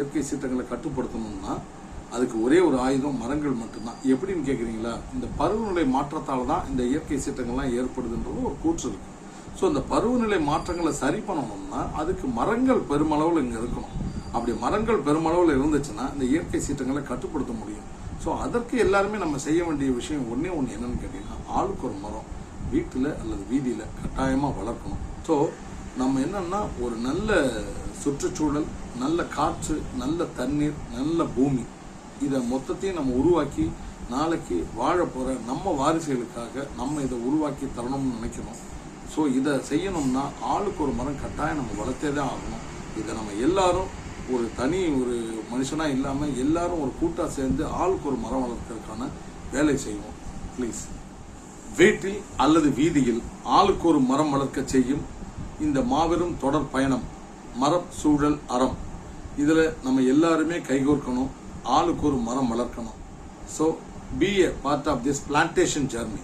இயற்கை சீற்றங்களை கட்டுப்படுத்தணும்னா அதுக்கு ஒரே ஒரு ஆயுதம் மரங்கள் மட்டும்தான். எப்படின்னு கேட்குறீங்களா? இந்த பருவநிலை மாற்றத்தால் தான் இந்த இயற்கை சீற்றங்கள்லாம் ஏற்படுதுன்றது ஒரு கூற்று இருக்கு. ஸோ இந்த பருவநிலை மாற்றங்களை சரி பண்ணணும்னா அதுக்கு மரங்கள் பெருமளவில் இங்கே இருக்கணும். அப்படி மரங்கள் பெருமளவில் இருந்துச்சுன்னா இந்த இயற்கை சீற்றங்களை கட்டுப்படுத்த முடியும். ஸோ அதற்கு எல்லாருமே நம்ம செய்ய வேண்டிய விஷயம் ஒன்று என்னன்னு கேட்டீங்கன்னா, ஆளுக்கு ஒரு மரம் வீட்டில் அல்லது வீதியில் கட்டாயமாக வளர்க்கணும். ஸோ நம்ம என்னன்னா ஒரு நல்ல சுற்றுச்சூழல், நல்ல காற்று, நல்ல தண்ணீர், நல்ல பூமி, இதை மொத்தத்தையும் நம்ம உருவாக்கி நாளைக்கு வாழ போகிற நம்ம வாரிசுகளுக்காக நம்ம இதை உருவாக்கி தரணும்னு நினைக்கணும். ஸோ இதை செய்யணும்னா ஆளுக்கு ஒரு மரம் கட்டாயம் நம்ம வளர்த்தே தான் ஆகணும். இதை நம்ம எல்லாரும் ஒரு மனுஷனாக இல்லாமல் எல்லாரும் ஒரு கூட்டாக சேர்ந்து ஆளுக்கு ஒரு மரம் வளர்க்கறதுக்கான வேலை செய்வோம். ப்ளீஸ். வீட்டில் அல்லது வீதியில் ஆளுக்கு ஒரு மரம் வளர்க்க செய்யும் இந்த மாபெரும் தொடர் பயணம் மரம் சூழல் அறம், இதில் நம்ம எல்லாருமே கைகோர்க்கணும். ஆளுக்கு ஒரு மரம் வளர்க்கணும். So be a part of this plantation journey.